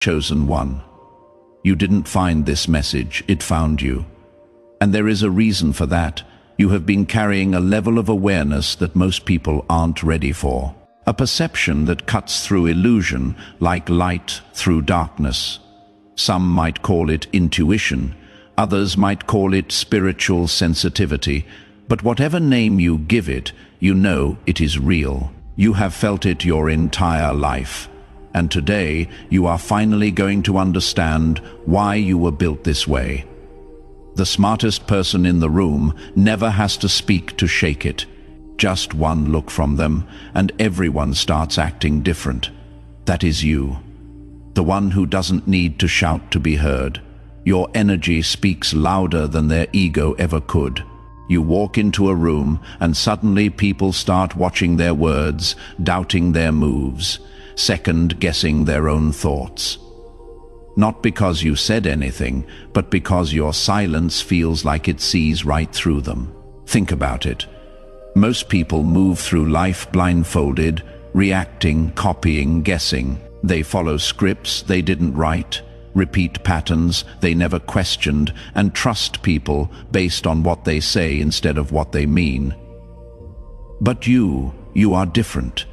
Chosen one. You didn't find this message, it found you. And there is a reason for that. You have been carrying a level of awareness that most people aren't ready for. A perception that cuts through illusion like light through darkness. Some might call it intuition, others might call it spiritual sensitivity, but whatever name you give it, you know it is real. You have felt it your entire life. And today, you are finally going to understand why you were built this way. The smartest person in the room never has to speak to shake it. Just one look from them, and everyone starts acting different. That is you. The one who doesn't need to shout to be heard. Your energy speaks louder than their ego ever could. You walk into a room, and suddenly people start watching their words, doubting their moves, second-guessing their own thoughts. Not because you said anything, but because your silence feels like it sees right through them. Think about it. Most people move through life blindfolded, reacting, copying, guessing. They follow scripts they didn't write, repeat patterns they never questioned, and trust people based on what they say instead of what they mean. But you are different.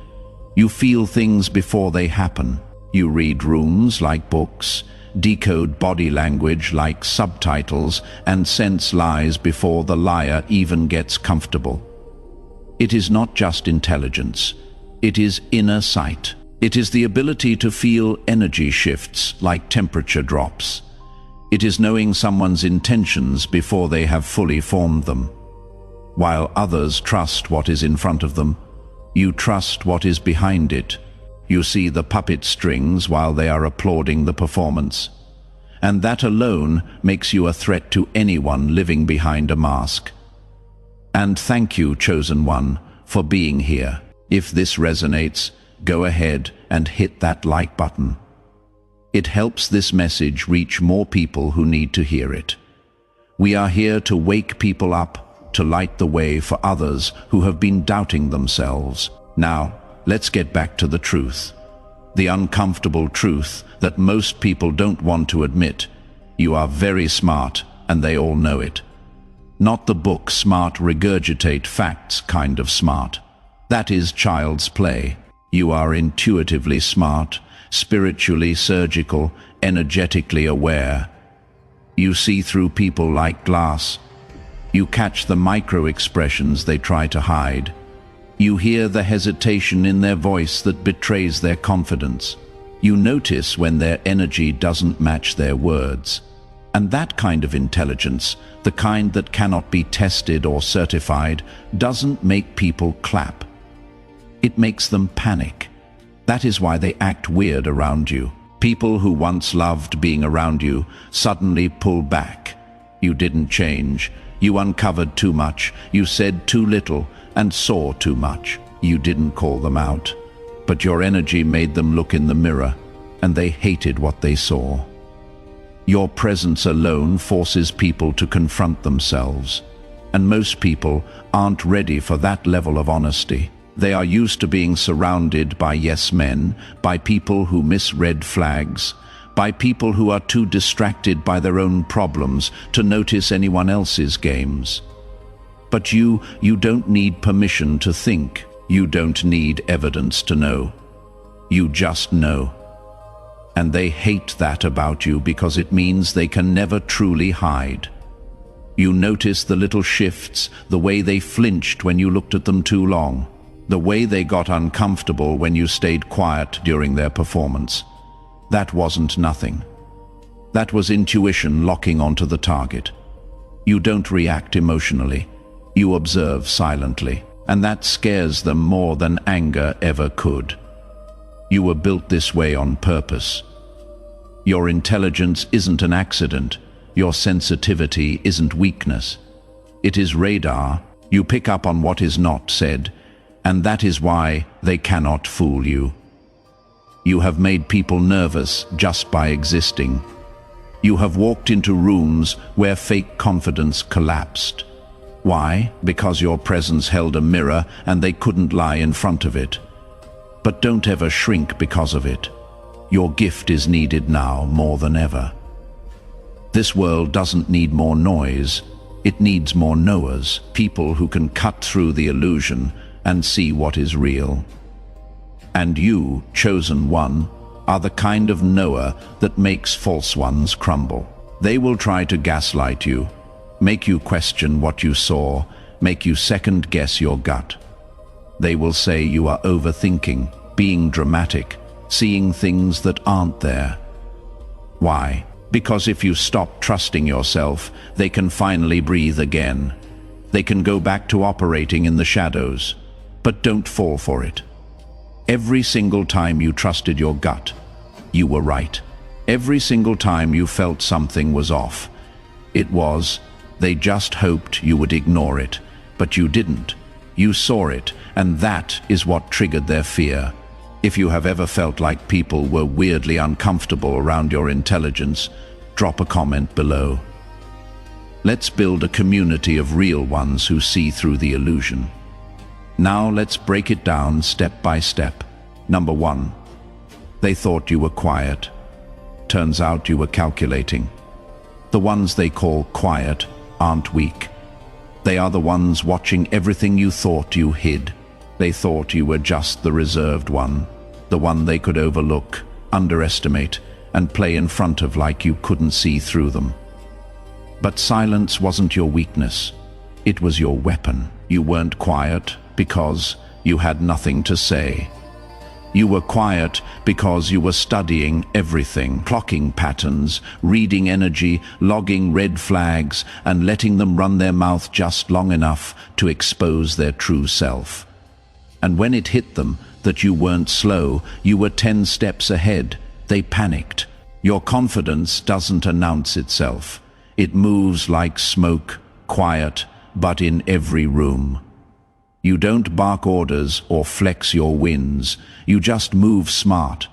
You feel things before they happen. You read runes like books, decode body language like subtitles, and sense lies before the liar even gets comfortable. It is not just intelligence. It is inner sight. It is the ability to feel energy shifts like temperature drops. It is knowing someone's intentions before they have fully formed them. While others trust what is in front of them, you trust what is behind it. You see the puppet strings while they are applauding the performance. And that alone makes you a threat to anyone living behind a mask. And thank you, chosen one, for being here. If this resonates, go ahead and hit that like button. It helps this message reach more people who need to hear it. We are here to wake people up, to light the way for others who have been doubting themselves. Now, let's get back to the truth. The uncomfortable truth that most people don't want to admit. You are very smart, and they all know it. Not the book smart regurgitate facts kind of smart. That is child's play. You are intuitively smart, spiritually surgical, energetically aware. You see through people like glass. You catch the micro-expressions they try to hide. You hear the hesitation in their voice that betrays their confidence. You notice when their energy doesn't match their words. And that kind of intelligence, the kind that cannot be tested or certified, doesn't make people clap. It makes them panic. That is why they act weird around you. People who once loved being around you suddenly pull back. You didn't change. You uncovered too much. You said too little and saw too much. You didn't call them out. But your energy made them look in the mirror, and they hated what they saw. Your presence alone forces people to confront themselves. And most people aren't ready for that level of honesty. They are used to being surrounded by yes men, by people who miss red flags, by people who are too distracted by their own problems to notice anyone else's games. But you don't need permission to think. You don't need evidence to know. You just know. And they hate that about you because it means they can never truly hide. You notice the little shifts, the way they flinched when you looked at them too long, the way they got uncomfortable when you stayed quiet during their performance. That wasn't nothing. That was intuition locking onto the target. You don't react emotionally. You observe silently, and that scares them more than anger ever could. You were built this way on purpose. Your intelligence isn't an accident. Your sensitivity isn't weakness. It is radar. You pick up on what is not said, and that is why they cannot fool you. You have made people nervous just by existing. You have walked into rooms where fake confidence collapsed. Why? Because your presence held a mirror and they couldn't lie in front of it. But don't ever shrink because of it. Your gift is needed now more than ever. This world doesn't need more noise, it needs more knowers, people who can cut through the illusion and see what is real. And you, chosen one, are the kind of knower that makes false ones crumble. They will try to gaslight you, make you question what you saw, make you second-guess your gut. They will say you are overthinking, being dramatic, seeing things that aren't there. Why? Because if you stop trusting yourself, they can finally breathe again. They can go back to operating in the shadows. But don't fall for it. Every single time you trusted your gut, you were right. Every single time you felt something was off, they just hoped you would ignore it, but you didn't. You saw it, and that is what triggered their fear. If you have ever felt like people were weirdly uncomfortable around your intelligence, drop a comment below. Let's build a community of real ones who see through the illusion. Now let's break it down step by step. Number 1. They thought you were quiet. Turns out you were calculating. The ones they call quiet aren't weak. They are the ones watching everything you thought you hid. They thought you were just the reserved one, the one they could overlook, underestimate, and play in front of like you couldn't see through them. But silence wasn't your weakness. It was your weapon. You weren't quiet because you had nothing to say. You were quiet because you were studying everything, clocking patterns, reading energy, logging red flags, and letting them run their mouth just long enough to expose their true self. And when it hit them that you weren't slow, you were 10 steps ahead, they panicked. Your confidence doesn't announce itself. It moves like smoke, quiet, but in every room. You don't bark orders or flex your wins, you just move smart,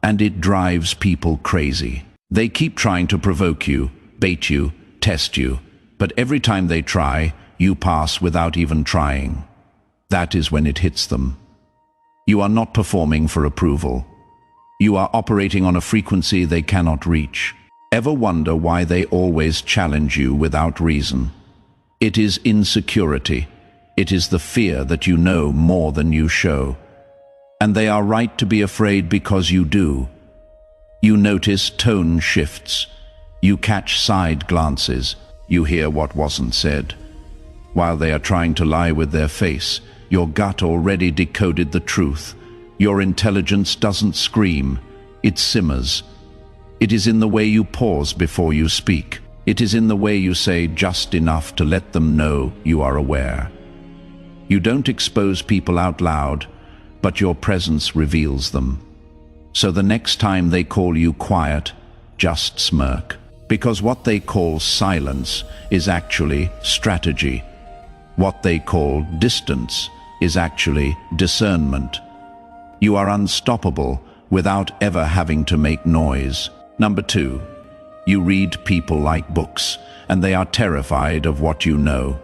and it drives people crazy. They keep trying to provoke you, bait you, test you, but every time they try, you pass without even trying. That is when it hits them. You are not performing for approval. You are operating on a frequency they cannot reach. Ever wonder why they always challenge you without reason? It is insecurity. It is the fear that you know more than you show. And they are right to be afraid because you do. You notice tone shifts. You catch side glances. You hear what wasn't said. While they are trying to lie with their face, your gut already decoded the truth. Your intelligence doesn't scream, it simmers. It is in the way you pause before you speak. It is in the way you say just enough to let them know you are aware. You don't expose people out loud, but your presence reveals them. So the next time they call you quiet, just smirk. Because what they call silence is actually strategy. What they call distance is actually discernment. You are unstoppable without ever having to make noise. Number 2, you read people like books, and they are terrified of what you know.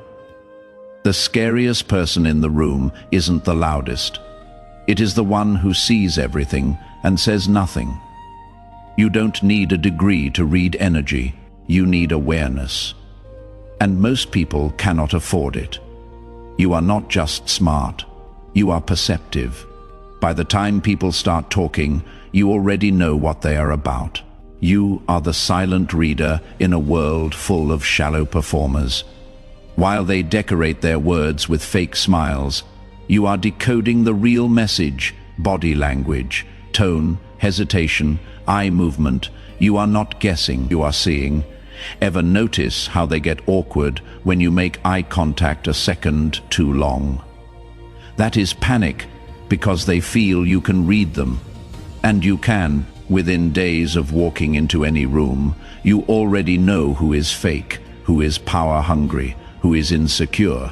The scariest person in the room isn't the loudest. It is the one who sees everything and says nothing. You don't need a degree to read energy. You need awareness. And most people cannot afford it. You are not just smart. You are perceptive. By the time people start talking, you already know what they are about. You are the silent reader in a world full of shallow performers. While they decorate their words with fake smiles, you are decoding the real message, body language, tone, hesitation, eye movement. You are not guessing, you are seeing. Ever notice how they get awkward when you make eye contact a second too long? That is panic, because they feel you can read them. And you can. Within days of walking into any room, you already know who is fake, who is power-hungry, who is insecure.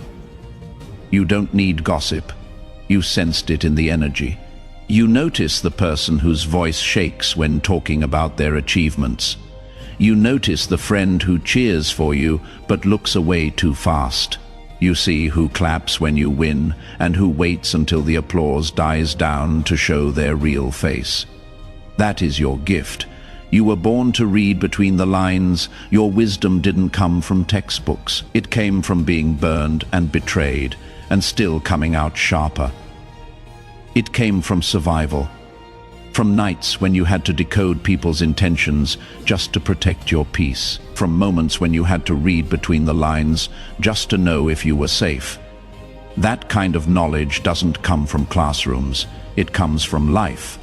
You don't need gossip. You sensed it in the energy. You notice the person whose voice shakes when talking about their achievements. You notice the friend who cheers for you but looks away too fast. You see who claps when you win and who waits until the applause dies down to show their real face. That is your gift. You were born to read between the lines. Your wisdom didn't come from textbooks. It came from being burned and betrayed, and still coming out sharper. It came from survival. From nights when you had to decode people's intentions just to protect your peace. From moments when you had to read between the lines just to know if you were safe. That kind of knowledge doesn't come from classrooms. It comes from life.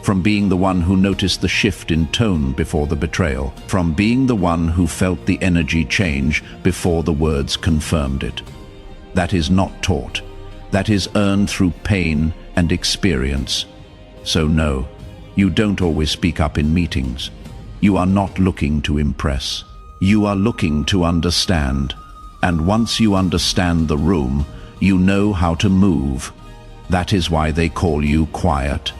From being the one who noticed the shift in tone before the betrayal. From being the one who felt the energy change before the words confirmed it. That is not taught. That is earned through pain and experience. So no, you don't always speak up in meetings. You are not looking to impress. You are looking to understand. And once you understand the room, you know how to move. That is why they call you quiet.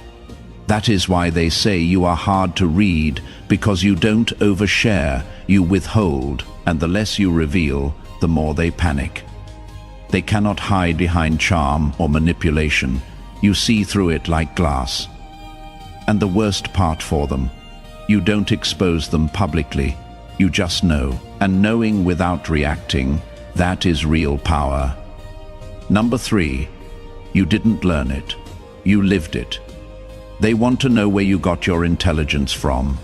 That is why they say you are hard to read, because you don't overshare, you withhold, and the less you reveal, the more they panic. They cannot hide behind charm or manipulation. You see through it like glass. And the worst part for them, you don't expose them publicly. You just know, and knowing without reacting, that is real power. Number 3, you didn't learn it. You lived it. They want to know where you got your intelligence from.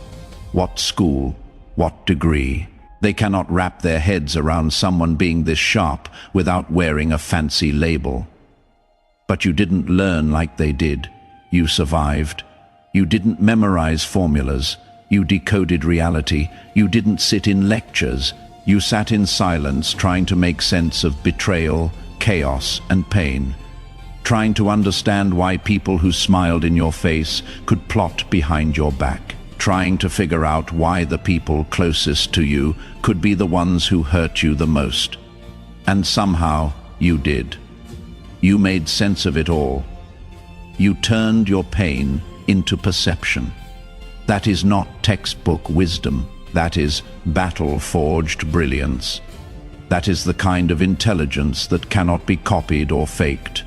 What school? What degree? They cannot wrap their heads around someone being this sharp without wearing a fancy label. But you didn't learn like they did. You survived. You didn't memorize formulas. You decoded reality. You didn't sit in lectures. You sat in silence trying to make sense of betrayal, chaos, and pain. Trying to understand why people who smiled in your face could plot behind your back. Trying to figure out why the people closest to you could be the ones who hurt you the most. And somehow, you did. You made sense of it all. You turned your pain into perception. That is not textbook wisdom. That is battle-forged brilliance. That is the kind of intelligence that cannot be copied or faked.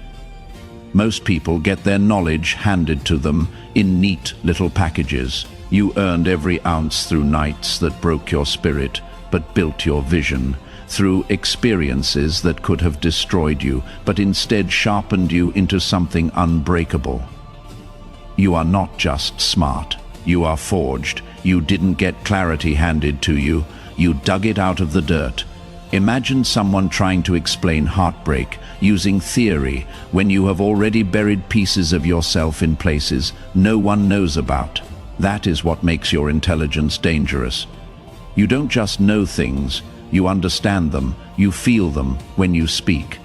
Most people get their knowledge handed to them in neat little packages. You earned every ounce through nights that broke your spirit, but built your vision, through experiences that could have destroyed you, but instead sharpened you into something unbreakable. You are not just smart. You are forged. You didn't get clarity handed to you. You dug it out of the dirt. Imagine someone trying to explain heartbreak using theory when you have already buried pieces of yourself in places no one knows about. That is what makes your intelligence dangerous. You don't just know things, you understand them, you feel them when you speak.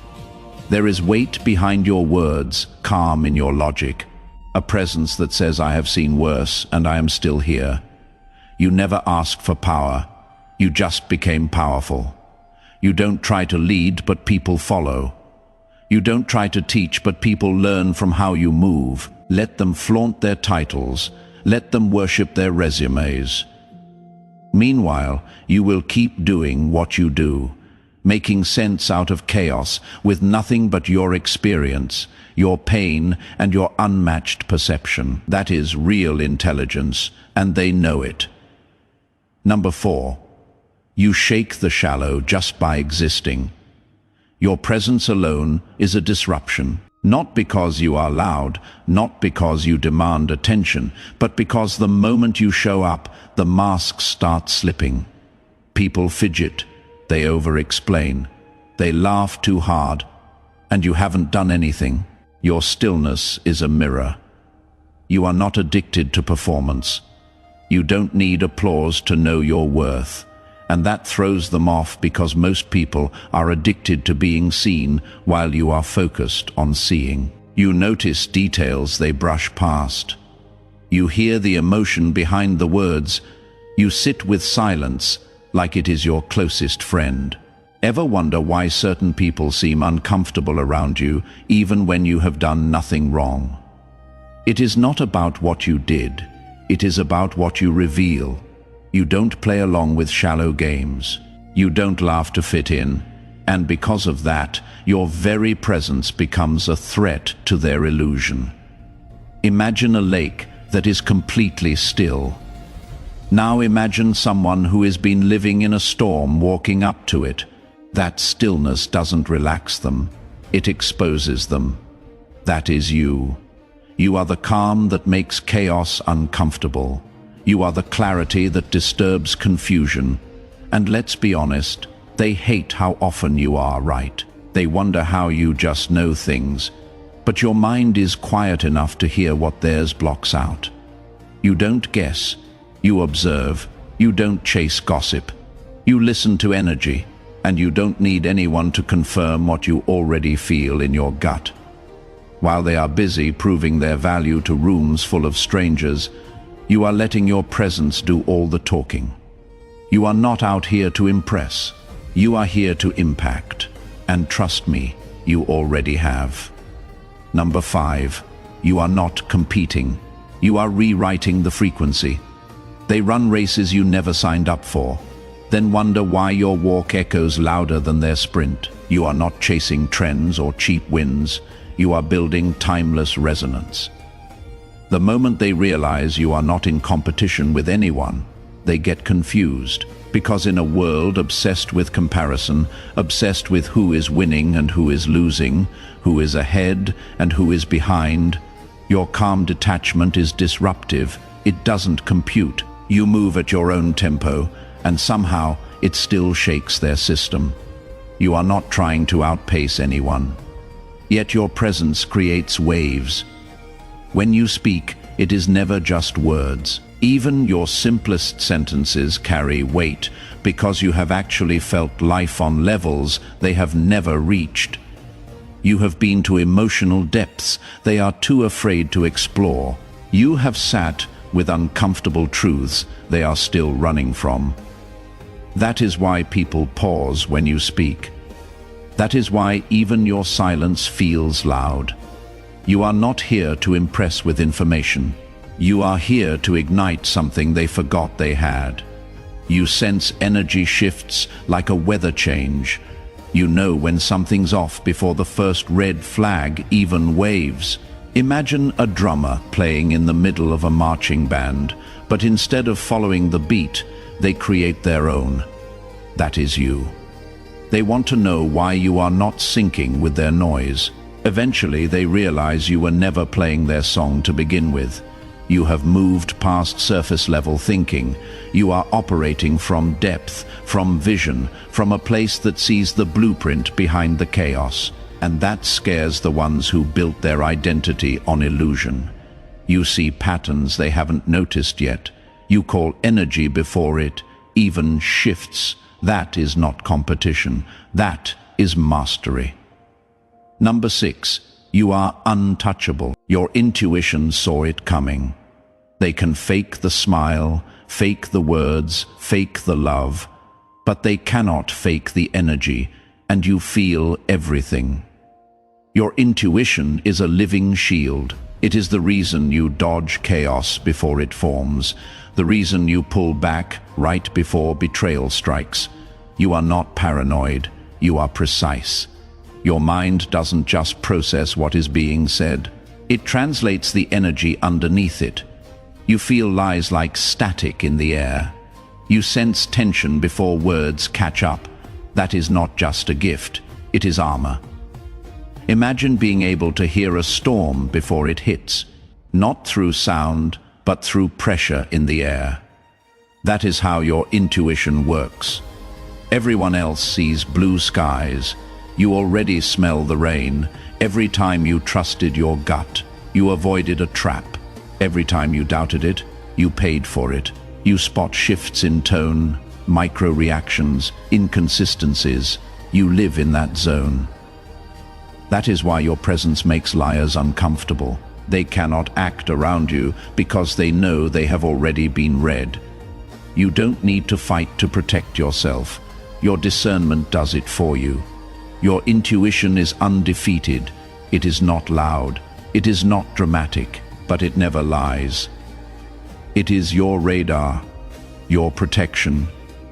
There is weight behind your words, calm in your logic. A presence that says, I have seen worse and I am still here. You never asked for power. You just became powerful. You don't try to lead, but people follow. You don't try to teach, but people learn from how you move. Let them flaunt their titles. Let them worship their resumes. Meanwhile, you will keep doing what you do, making sense out of chaos with nothing but your experience, your pain, and your unmatched perception. That is real intelligence, and they know it. Number 4. You shake the shallow just by existing. Your presence alone is a disruption. Not because you are loud, not because you demand attention, but because the moment you show up, the masks start slipping. People fidget, they over-explain, they laugh too hard, and you haven't done anything. Your stillness is a mirror. You are not addicted to performance. You don't need applause to know your worth. And that throws them off because most people are addicted to being seen while you are focused on seeing. You notice details they brush past. You hear the emotion behind the words. You sit with silence like it is your closest friend. Ever wonder why certain people seem uncomfortable around you even when you have done nothing wrong? It is not about what you did. It is about what you reveal. You don't play along with shallow games. You don't laugh to fit in. And because of that, your very presence becomes a threat to their illusion. Imagine a lake that is completely still. Now imagine someone who has been living in a storm walking up to it. That stillness doesn't relax them, it exposes them. That is you. You are the calm that makes chaos uncomfortable. You are the clarity that disturbs confusion. And let's be honest, they hate how often you are right. They wonder how you just know things. But your mind is quiet enough to hear what theirs blocks out. You don't guess. You observe. You don't chase gossip. You listen to energy, and you don't need anyone to confirm what you already feel in your gut. While they are busy proving their value to rooms full of strangers, you are letting your presence do all the talking. You are not out here to impress. You are here to impact. And trust me, you already have. Number 5, you are not competing. You are rewriting the frequency. They run races you never signed up for, then wonder why your walk echoes louder than their sprint. You are not chasing trends or cheap wins. You are building timeless resonance. The moment they realize you are not in competition with anyone, they get confused, because in a world obsessed with comparison, obsessed with who is winning and who is losing, who is ahead and who is behind, your calm detachment is disruptive. It doesn't compute. You move at your own tempo, and somehow it still shakes their system. You are not trying to outpace anyone. Yet your presence creates waves. When you speak, it is never just words. Even your simplest sentences carry weight because you have actually felt life on levels they have never reached. You have been to emotional depths they are too afraid to explore. You have sat with uncomfortable truths they are still running from. That is why people pause when you speak. That is why even your silence feels loud. You are not here to impress with information. You are here to ignite something they forgot they had. You sense energy shifts like a weather change. You know when something's off before the first red flag even waves. Imagine a drummer playing in the middle of a marching band, but instead of following the beat, they create their own. That is you. They want to know why you are not syncing with their noise. Eventually, they realize you were never playing their song to begin with. You have moved past surface-level thinking. You are operating from depth, from vision, from a place that sees the blueprint behind the chaos. And that scares the ones who built their identity on illusion. You see patterns they haven't noticed yet. You call energy before it even shifts. That is not competition. That is mastery. Number 6, you are untouchable. Your intuition saw it coming. They can fake the smile, fake the words, fake the love, but they cannot fake the energy, and you feel everything. Your intuition is a living shield. It is the reason you dodge chaos before it forms, the reason you pull back right before betrayal strikes. You are not paranoid, you are precise. Your mind doesn't just process what is being said. It translates the energy underneath it. You feel lies like static in the air. You sense tension before words catch up. That is not just a gift, it is armor. Imagine being able to hear a storm before it hits, not through sound, but through pressure in the air. That is how your intuition works. Everyone else sees blue skies. You already smell the rain. Every time you trusted your gut, you avoided a trap. Every time you doubted it, you paid for it. You spot shifts in tone, micro-reactions, inconsistencies. You live in that zone. That is why your presence makes liars uncomfortable. They cannot act around you because they know they have already been read. You don't need to fight to protect yourself. Your discernment does it for you. Your intuition is undefeated. It is not loud. It is not dramatic, but it never lies. It is your radar, your protection,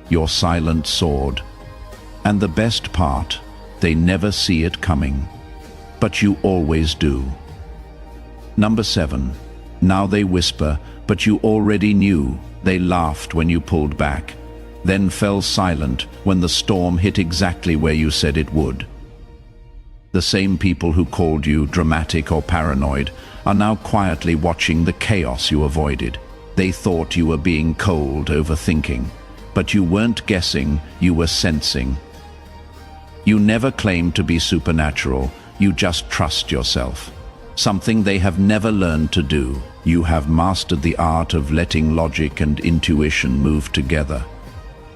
your silent sword. And the best part, they never see it coming. But you always do. Number 7, Now they whisper, but you already knew. They laughed when you pulled back, then fell silent when the storm hit exactly where you said it would. The same people who called you dramatic or paranoid are now quietly watching the chaos you avoided. They thought you were being cold, overthinking, but you weren't guessing, you were sensing. You never claimed to be supernatural, you just trust yourself. Something they have never learned to do. You have mastered the art of letting logic and intuition move together.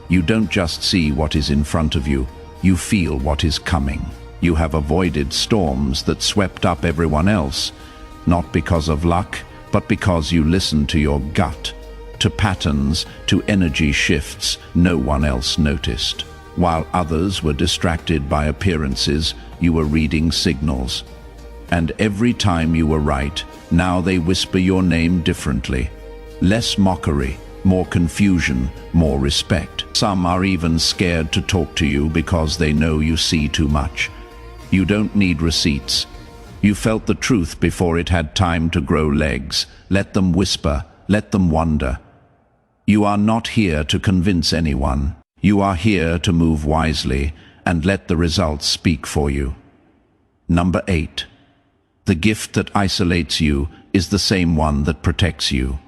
You don't just see what is in front of you, you feel what is coming. You have avoided storms that swept up everyone else, not because of luck, but because you listened to your gut, to patterns, to energy shifts no one else noticed. While others were distracted by appearances, you were reading signals. And every time you were right, now they whisper your name differently. Less mockery, more confusion, more respect. Some are even scared to talk to you because they know you see too much. You don't need receipts. You felt the truth before it had time to grow legs. Let them whisper, let them wonder. You are not here to convince anyone. You are here to move wisely and let the results speak for you. Number 8. The gift that isolates you is the same one that protects you.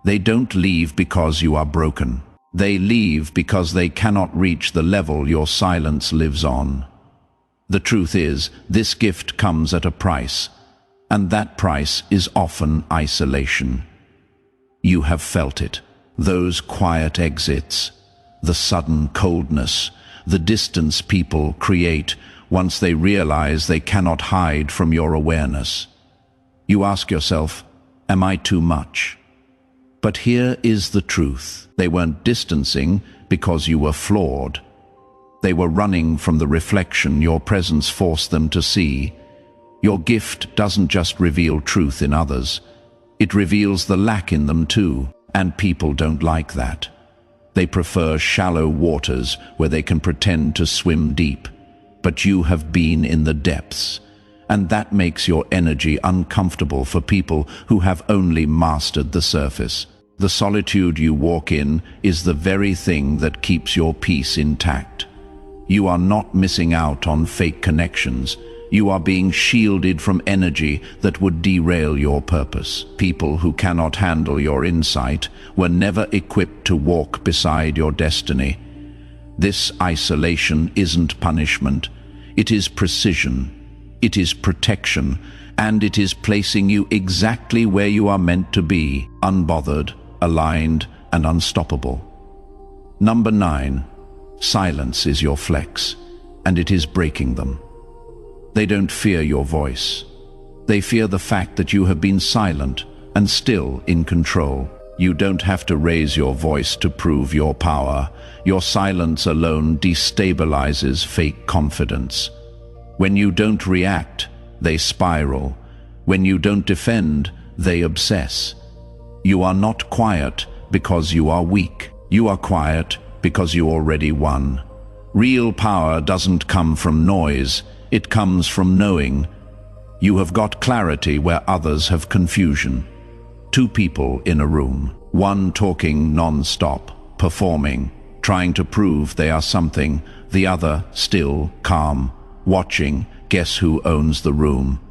They don't leave because you are broken. They leave because they cannot reach the level your silence lives on. The truth is, this gift comes at a price, and that price is often isolation. You have felt it. Those quiet exits, the sudden coldness, the distance people create once they realize they cannot hide from your awareness. You ask yourself, am I too much? But here is the truth. They weren't distancing because you were flawed. They were running from the reflection your presence forced them to see. Your gift doesn't just reveal truth in others. It reveals the lack in them too, and people don't like that. They prefer shallow waters where they can pretend to swim deep. But you have been in the depths, and that makes your energy uncomfortable for people who have only mastered the surface. The solitude you walk in is the very thing that keeps your peace intact. You are not missing out on fake connections. You are being shielded from energy that would derail your purpose. People who cannot handle your insight were never equipped to walk beside your destiny. This isolation isn't punishment. It is precision. It is protection. And it is placing you exactly where you are meant to be, unbothered, aligned, and unstoppable. Number 9. Silence is your flex, and it is breaking them. They don't fear your voice. They fear the fact that you have been silent and still in control. You don't have to raise your voice to prove your power. Your silence alone destabilizes fake confidence. When you don't react, they spiral. When you don't defend, they obsess. You are not quiet because you are weak. You are quiet because you already won. Real power doesn't come from noise. It comes from knowing. You have got clarity where others have confusion. Two people in a room, one talking non-stop, performing, trying to prove they are something, the other still, calm, watching. Guess who owns the room?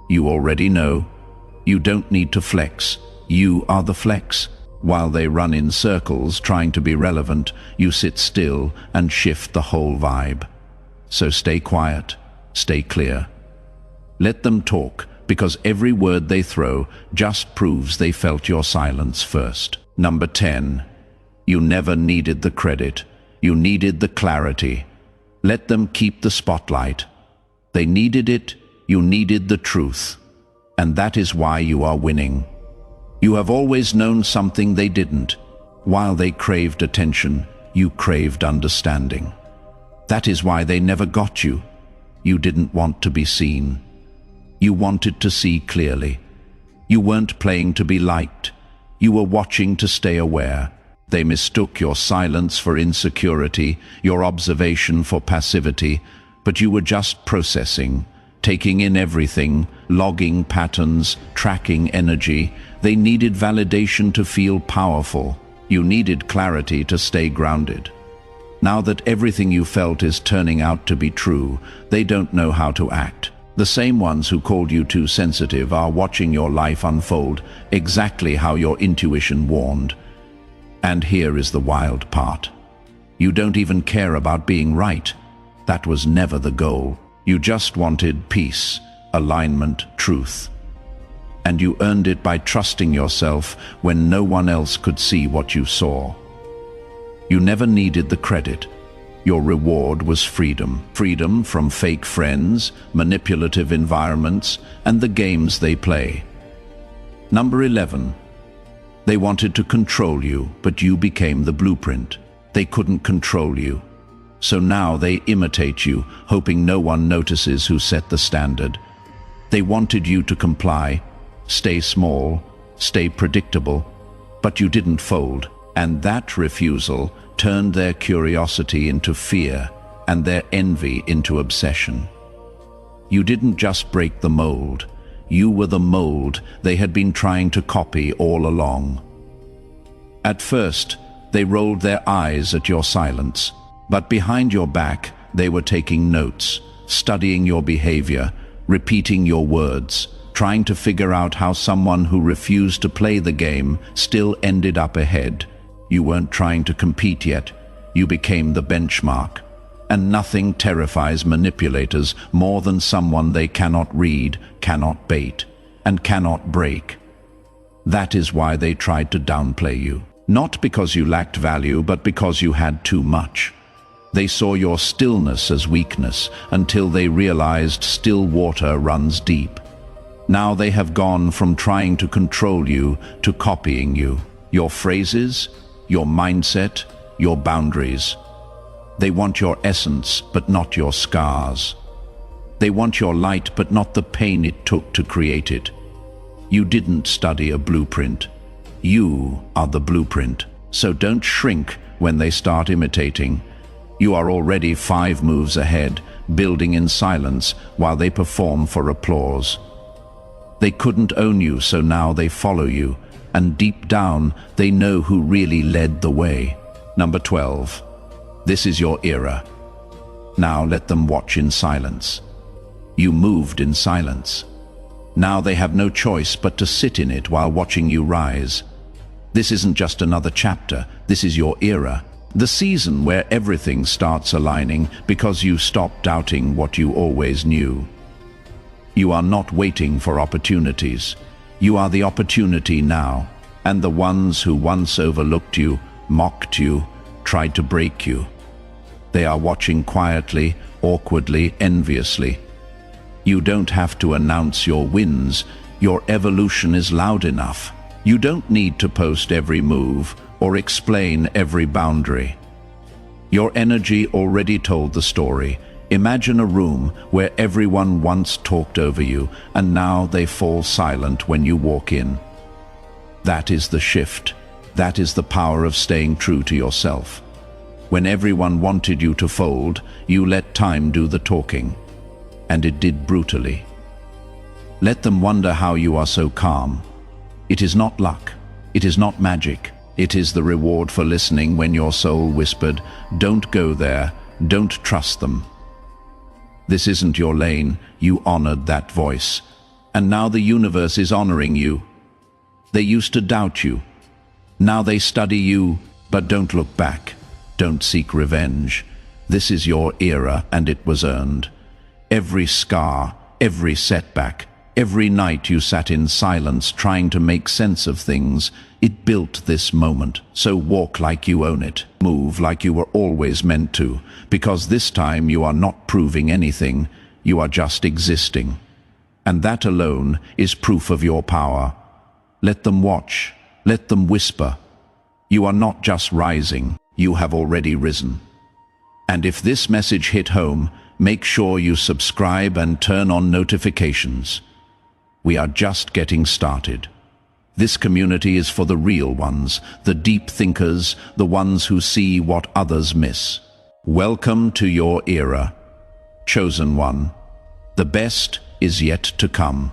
You already know. You don't need to flex. You are the flex. While they run in circles trying to be relevant, you sit still and shift the whole vibe. So stay quiet, stay clear. Let them talk, because every word they throw just proves they felt your silence first. Number 10. You never needed the credit. You needed the clarity. Let them keep the spotlight. They needed it, you needed the truth. And that is why you are winning. You have always known something they didn't. While they craved attention, you craved understanding. That is why they never got you. You didn't want to be seen. You wanted to see clearly. You weren't playing to be liked. You were watching to stay aware. They mistook your silence for insecurity, your observation for passivity, but you were just processing, taking in everything, logging patterns, tracking energy. They needed validation to feel powerful. You needed clarity to stay grounded. Now that everything you felt is turning out to be true, they don't know how to act. The same ones who called you too sensitive are watching your life unfold exactly how your intuition warned. And here is the wild part. You don't even care about being right. That was never the goal. You just wanted peace, alignment, truth. And you earned it by trusting yourself when no one else could see what you saw. You never needed the credit. Your reward was freedom. Freedom from fake friends, manipulative environments, and the games they play. Number 11. They wanted to control you, but you became the blueprint. They couldn't control you. So now they imitate you, hoping no one notices who set the standard. They wanted you to comply, stay small, stay predictable, but you didn't fold. And that refusal turned their curiosity into fear and their envy into obsession. You didn't just break the mold. You were the mold they had been trying to copy all along. At first, they rolled their eyes at your silence, but behind your back, they were taking notes, studying your behavior, repeating your words, trying to figure out how someone who refused to play the game still ended up ahead. You weren't trying to compete yet. You became the benchmark. And nothing terrifies manipulators more than someone they cannot read, cannot bait, and cannot break. That is why they tried to downplay you. Not because you lacked value, but because you had too much. They saw your stillness as weakness until they realized still water runs deep. Now they have gone from trying to control you to copying you. Your phrases, your mindset, your boundaries. They want your essence, but not your scars. They want your light, but not the pain it took to create it. You didn't study a blueprint. You are the blueprint. So don't shrink when they start imitating. You are already 5 moves ahead, building in silence while they perform for applause. They couldn't own you, so now they follow you. And deep down, they know who really led the way. Number 12. This is your era. Now let them watch in silence. You moved in silence. Now they have no choice but to sit in it while watching you rise. This isn't just another chapter, this is your era. The season where everything starts aligning because you stop doubting what you always knew. You are not waiting for opportunities. You are the opportunity now, and the ones who once overlooked you, mocked you, tried to break you. They are watching quietly, awkwardly, enviously. You don't have to announce your wins. Your evolution is loud enough. You don't need to post every move or explain every boundary. Your energy already told the story. Imagine a room where everyone once talked over you, and now they fall silent when you walk in. That is the shift. That is the power of staying true to yourself. When everyone wanted you to fold, you let time do the talking. And it did brutally. Let them wonder how you are so calm. It is not luck. It is not magic. It is the reward for listening when your soul whispered, "Don't go there. Don't trust them." This isn't your lane. You honored that voice. And now the universe is honoring you. They used to doubt you. Now they study you, but don't look back. Don't seek revenge. This is your era, and it was earned. Every scar, every setback, every night you sat in silence trying to make sense of things, it built this moment. So walk like you own it. Move like you were always meant to, because this time you are not proving anything, you are just existing. And that alone is proof of your power. Let them watch, let them whisper. You are not just rising, you have already risen. And if this message hit home, make sure you subscribe and turn on notifications. We are just getting started. This community is for the real ones, the deep thinkers, the ones who see what others miss. Welcome to your era, chosen one. The best is yet to come.